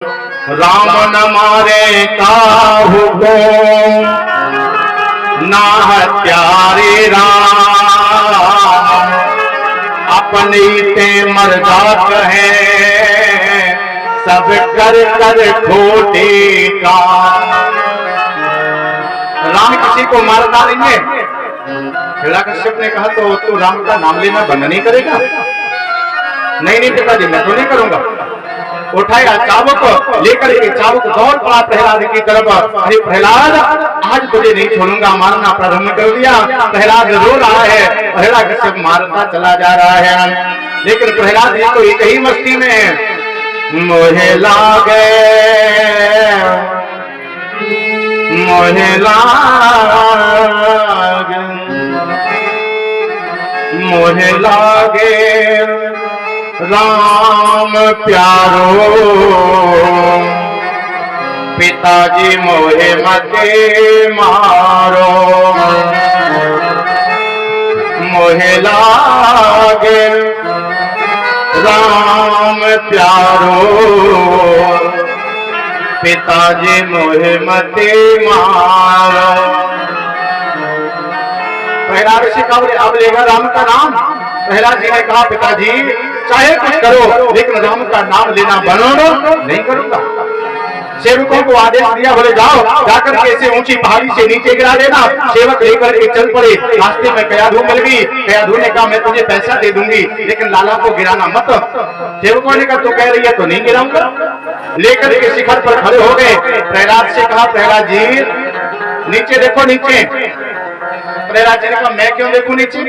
राम न मारे काहू को ना हत्यारे राम, अपने ते मर्दा कहे सब कर कर खोटे का। राम किसी को मारता नहीं है। हिरण्यकश्यप ने कहा तो राम का नाम लेना बंद नहीं करेगा? नहीं पिताजी, मैं तो नहीं करूंगा। उठाया चाबुक, लेकर के चाबुक दौड़ पड़ा प्रहलाद की तरफ। अरे प्रहलाद, आज तुझे नहीं छोड़ूंगा, मारना प्रारंभ कर दिया। प्रहलाद रो रहा है, हिरण्यकश्यप मारता चला जा रहा है। लेकिन प्रहलाद जी तो एक ही मस्ती में है। मोहे लागे मोहे लागे मोहे लागे राम प्यारो, पिताजी मोहे मते मारो। मोहे लागे राम प्यारो, पिताजी मोहे मते मारो। प्रहलाद ऋषि का अब लेगा राम का नाम। प्रहलाद जी ने कहा पिताजी चाहे कुछ करो, लेकिन राम का नाम लेना बनो नहीं करूंगा। सेवकों को आदेश दिया, बोले जाओ जाकर के इसे ऊंची पहाड़ी से नीचे गिरा देना। सेवक लेकर के चल पड़े। रास्ते में कयाधु मिल गई। कयाधु ने कहा मैं तुझे पैसा दे दूंगी, लेकिन लाला को गिराना मत। सेवकों ने कहा तू कह रही है तो नहीं गिराऊंगा। लेकर के शिखर पर खड़े हो गए। प्रहलाद से कहा प्रहलाद जी नीचे देखो नीचे। प्रहलाद जी ने कहा मैं क्यों देखूं नीचे?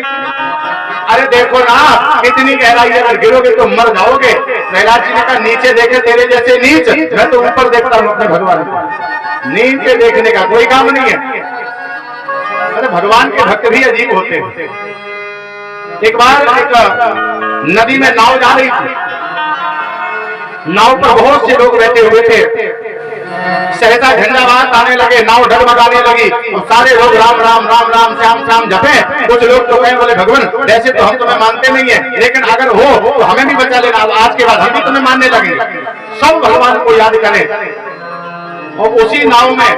अरे देखो ना कितनी गहराई है, अगर गिरोगे तो मर जाओगे। प्रहलाद जी ने कहा नीचे देखे तेरे जैसे नीच, मैं तो ऊपर देखता हूं अपने भगवान को। नीचे देखने का कोई काम नहीं है। अरे भगवान के भक्त भी अजीब होते हैं। एक बार एक नदी में नाव जा रही थी। नाव पर बहुत से लोग बैठे हुए थे। सहसा झंडाबाज आने लगे, नाव डगमगाने लगी और सारे लोग राम राम राम राम श्याम श्याम जपे। कुछ लोग तो कहे बोले भगवान वैसे तो हम तुम्हें मानते नहीं है, लेकिन अगर हो तो हमें भी बचा लेना, आज के बाद हम भी तुम्हें मानने लगे। सब भगवान को याद करें। और उसी नाव में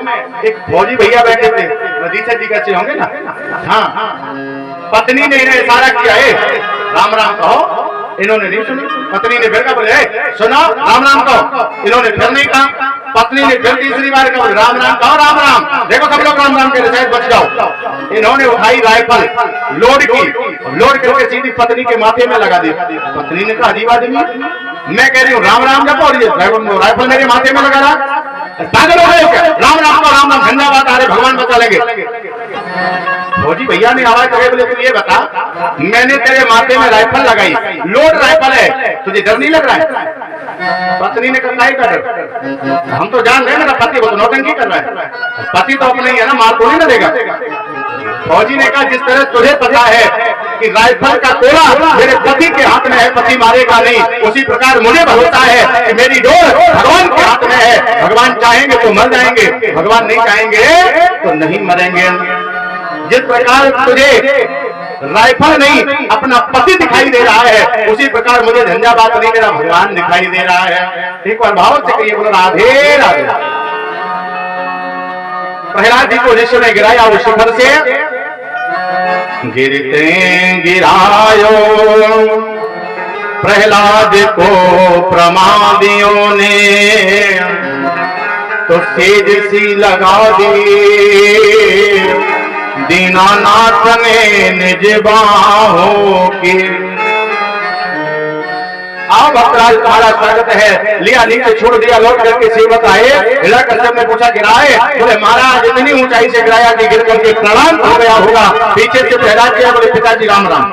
एक फौजी भैया बैठे थे, नदीशा जी कैसे होंगे ना। हाँ, पत्नी ने इन्हें इशारा किया है राम राम कहो, इन्होंने नहीं सुनी। पत्नी ने फिर कहा बोले सुनो राम राम कहो, इन्होंने फिर नहीं कहा। पत्नी ने फिर तीसरी बार कहा राम राम कहो राम राम। देखो सब लोग राम राम के शायद बच जाओ। इन्होंने उठाई राइफल, लोड करके सीधी पत्नी के माथे में लगा दी। पत्नी ने कहा अजीब आदमी, मैं कह रही हूँ राम राम जपो और ये राइफल मेरे माथे में लगा रहा। पागल हो गए क्या? राम राम को राम राम झंडाबाद आ रहे, भगवान बचा लेंगे। फौजी भैया ने आवाज करे बोले तू ये बता, मैंने तेरे माथे में राइफल लगाई, लोड राइफल है, तुझे डर नहीं लग रहा है? पत्नी ने कहा का डर, हम तो जान रहे हैं मेरा पति वो तो नौटंकी कर रहा है। पति तो अपना ही है ना, मार थोड़ी ना देगा। फौजी ने कहा जिस तरह तुझे पता है कि राइफल का कोला मेरे पति के हाथ में है, पति मारेगा नहीं, उसी प्रकार मुझे भरोसा है कि मेरी डोर भगवान के हाथ में है। भगवान चाहेंगे तो मर जाएंगे, भगवान नहीं चाहेंगे तो नहीं मरेंगे। जिस प्रकार तुझे राइफल नहीं अपना पति दिखाई दे रहा है, उसी प्रकार मुझे झंझावात नहीं मेरा भगवान दिखाई दे रहा है। एक बार भाव से कहिए बोलो राधे राधे। प्रहलाद जी को ऋषि ने गिराया उस शिखर से। गिरते गिरायो प्रहलाद को प्रमादियों ने, तो सेज सी लगा दी दीनानाथ ने निज बाहों की। आओ भक्तराज तुम्हारा स्वागत है। लिया नीचे छोड़ दिया, लौट करके सेवक आए। हिरण्यकश्यप ने पूछा गिराए? बोले महाराज इतनी ऊंचाई से गिराया कि गिर करके प्रणाम हो गया होगा। पीछे से प्रहलाद किया, बोले पिताजी राम राम।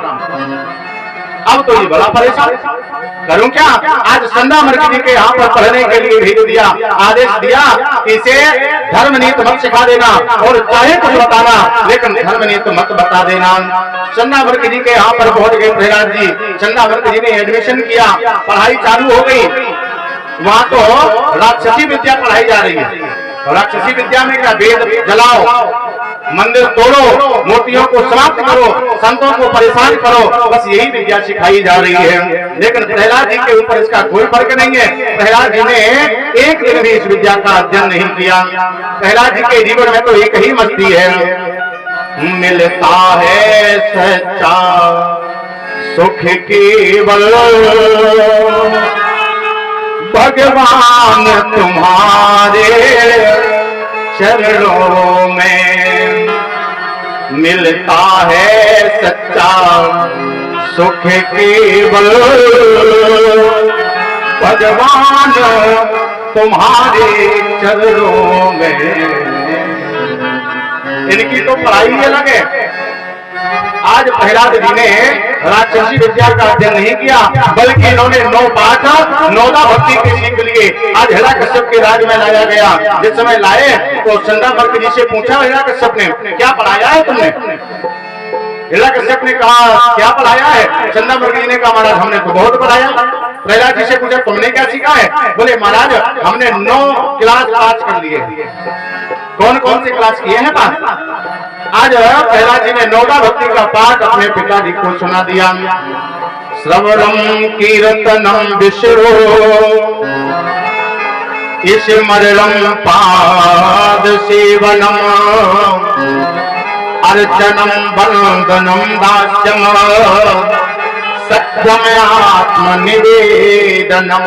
अब तो ये बड़ा परेशान, करूं क्या? आज संदामर्क जी के यहाँ पर पढ़ने के लिए भेज दिया, आदेश दिया इसे धर्मनीति मत सिखा देना और चाहे कुछ बताना, लेकिन धर्मनीति मत बता देना। संदामर्क जी के यहाँ पर पहुंच गए प्रहलाद जी। संदामर्क जी ने एडमिशन किया, पढ़ाई चालू हो गई। वहां तो राक्षसी विद्या पढ़ाई जा रही है। राक्षसी विद्या में क्या, वेद जलाओ, मंदिर तोड़ो, मूर्तियों को समाप्त करो, संतों को परेशान करो, बस यही विद्या सिखाई जा रही है। लेकिन प्रहलाद जी के ऊपर इसका कोई फर्क नहीं है। प्रहलाद जी ने एक दिन भी इस विद्या का अध्ययन नहीं किया। प्रहलाद जी के जीवन में तो एक ही मस्ती है, मिलता है सच्चा सुख केवल भगवान तुम्हारे चरणों में, मिलता है सच्चा सुख केवल भगवान तुम्हारे चरणों में। इनकी तो पढ़ाई ही अलग है। आज प्रहलाद जी ने राक्षसी विद्या का अध्ययन नहीं किया, बल्कि इन्होंने 9 पाठ 9 भक्ति के सीख लिए। आज हिरण्यकश्यप के राज में लाया गया। जिस समय लाए तो चंद्रमर्क जी से पूछा हिरण्यकश्यप ने, क्या पढ़ाया है तुमने? हिरण्यकश्यप ने कहा, क्या पढ़ाया है? चंद्रमर्क जी ने कहा, महाराज हमने तो बहुत पढ़ाया। प्रहलाद जी से पूछा, तुमने क्या सीखा है? बोले महाराज हमने 9 क्लास पास कर लिए। कौन कौन से क्लास किए हैं पास? आज प्रहलाद जी ने 9 भक्ति का पाठ अपने पिताजी को सुना दिया। श्रवणम कीर्तनम विष्णु स्मरणम पाद सेवनम अर्चनम वंदनम दास्यम सत्यम आत्मनिवेदनम।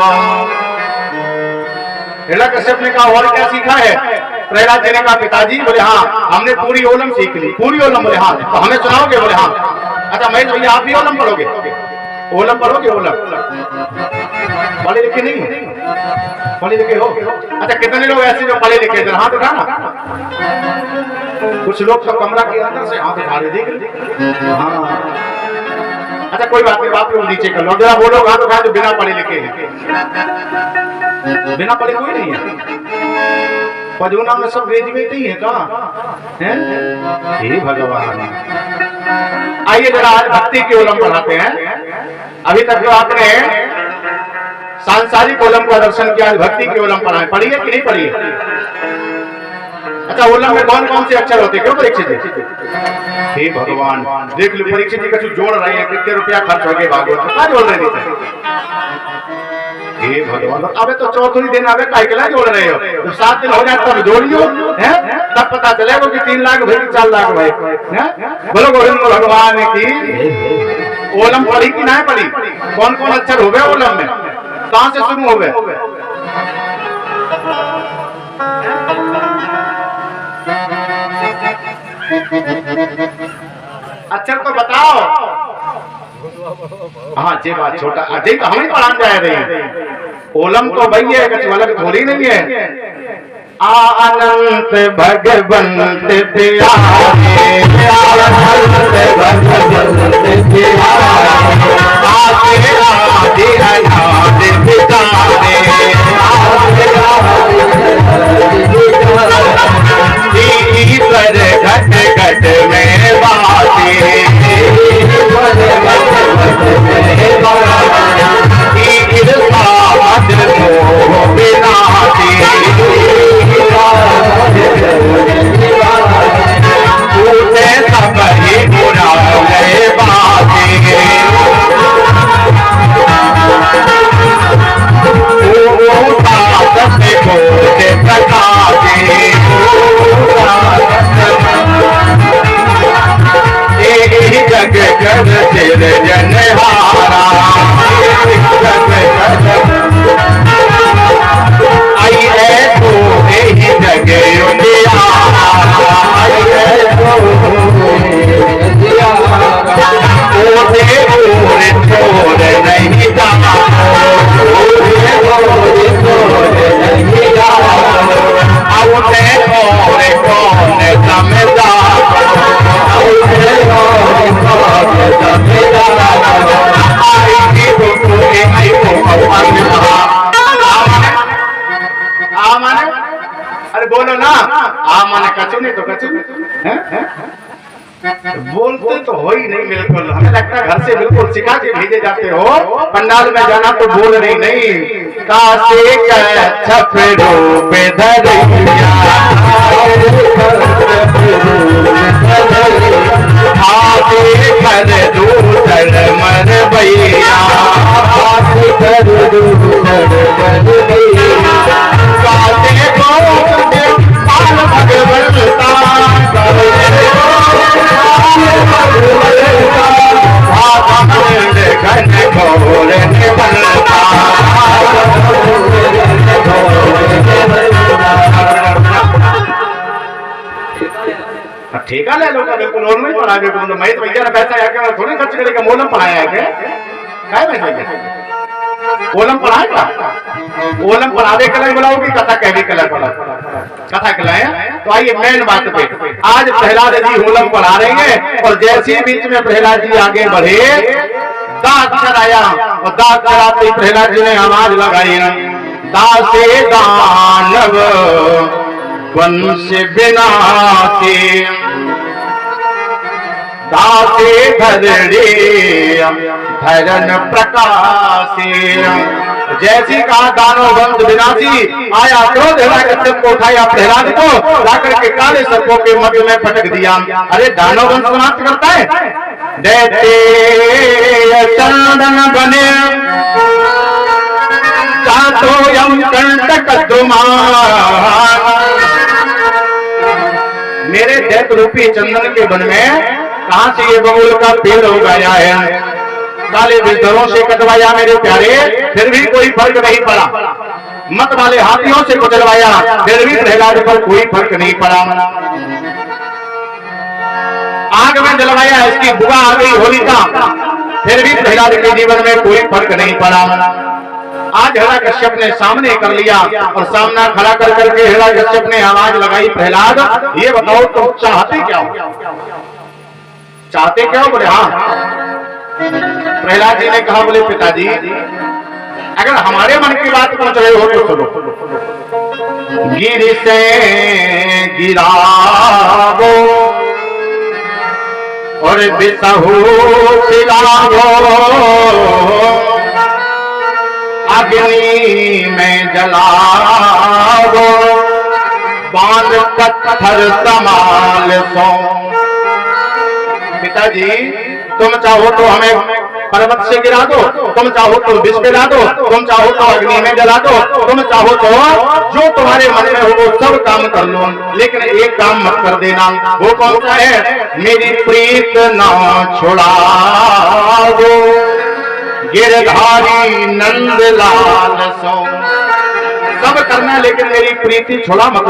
हिरण्यकश्यप ने कहा, और क्या सीखा है? प्रहलाद जी ने कहा, पिताजी। बोले हाँ हमने पूरी ओलम सीख ली। पूरी ओलम? बोले हाँ। तो हमें सुनाओगे? बोले हाँ। अच्छा मैं भैया आप भी ओलम पढ़ोगे? ओलम पढ़ोगे? ओलम पढ़े लिखे नहीं? पढ़े लिखे हो? अच्छा कितने लोग ऐसे जो पढ़े लिखे? हाथ उठाना। कुछ लोग तो कमरा के अंदर से हाथ उठा रहे, देख। हाँ अच्छा कोई बात नहीं, आप लोग नीचे कर लो। जरा वो लोग हाथ उठाए जो बिना पढ़े लिखे हैं। बिना पढ़े कोई नहीं है? पजूना में सब ग्रेजुएट ही है कहाँ है? हे भगवान। आइए जरा आज भक्ति के ओलम पढ़ाते हैं। अभी तक तो आपने सांसारिक ओलम का दर्शन किया, आज भक्ति के ओलम पढ़ाए। पढ़िए कि नहीं पढ़िए? अच्छा ओलम में कौन कौन से अक्षर होते? क्यों परीक्षित जी? हे भगवान देख लो, परीक्षित जी का जोड़ रहे हैं, कितने रुपया खर्च हो गए भागवत क्या जोड़ रहे थे? हे भगवान अबे तो चौथी दिन अबे काहे जोड़ रहे हो? जब 7 दिन हो जाए तब जोड़ियो, हैं? तब पता चलेगा कि 3 लाख भाई 4 लाख भाई। बोलो गोविंद भगवान की। ओलम पढ़ी कि नहीं पढ़ी? कौन कौन अक्षर हो गए ओलम में? कहां से शुरू हो गए? अक्षर तो बताओ। हाँ जी बात छोटा अजय तो हम ही पढ़ा जा रहे हैं। ओलम तो भैया कुछ अलग थोड़ी नहीं है। अनंत भगवंत प्यारे घट घट में बातें बोलो ना आ माने कचू नहीं तो कचू बोलते तो हो ही नहीं। बिल्कुल हमें लगता है घर से बिल्कुल सिखा के भेजे जाते हो। पंडाल में जाना तो बोल रही नहीं। कासे का छपड़ों पे धरिया पढ़ा दे बोलो मैं तो भैया ने पैसा आके मैं थोड़ी खर्च करेगा मोलम पढ़ाया है क्या है भैया ओलम पढ़ाएगा ओलम पढ़ावे के लिए बुलाओगी कथा कहने के लिए कथा खिलाए। तो आइए मेन बात पे आज प्रहलाद जी ओलम पढ़ा रहे हैं और जैसे बीच में प्रहलाद जी आगे बढ़े दा अक्षर आया और दा अक्षर आते ही प्रहलाद जी ने आवाज लगाई दासे दानव वंश विनाशे दासे धरणे धरन प्रकाशे। जैसी कहा दानव वंश विनाशी आया क्रोध हिरण्यकश्यप को उठाया प्रहलाद को जाकर के काले सर्पों के मध्य में पटक दिया। अरे दानव वंश समाप्त करता है दैत्य चंदन बने चातो यम कंटक दुमान। मेरे दैत्य रूपी चंदन के वन में कहां से ये बबूल का पेड़ उगाया है काले बिस्तरों से कटवाया मेरे प्यारे फिर भी कोई फर्क नहीं पड़ा। मत वाले हाथियों से कुचलवाया फिर भी प्रहलाद पर कोई फर्क नहीं पड़ा। आग में जलवाया इसकी बुआ आ गई होलिका फिर भी प्रहलाद के जीवन में कोई फर्क नहीं पड़ा। आज हिरण्यकश्यप ने सामने कर लिया और सामना खड़ा कर करके हिरण्यकश्यप ने आवाज लगाई प्रहलाद ये बताओ तुम चाहते क्या हो चाहते क्या हो बोले हाँ। प्रहलाद जी ने कहा बोले पिताजी अगर हमारे मन की बात पहुंच रहे हो तो सुनो। गिर से गिरावो और बिसहु पिलावो अग्नि में जलावो बांध पत्थर संभाल सो। पिताजी तुम चाहो तो हमें पर्वत से गिरा दो तुम चाहो तो विष पिला दो तुम चाहो तो अग्नि में जला दो तुम चाहो तो जो तुम्हारे मन में हो वो सब काम कर लो लेकिन एक काम मत कर देना। वो कौन सा है मेरी प्रीत ना छुड़ाओ गिरधारी नंद लाल सो। सब करना लेकिन मेरी प्रीति छुड़ा मत।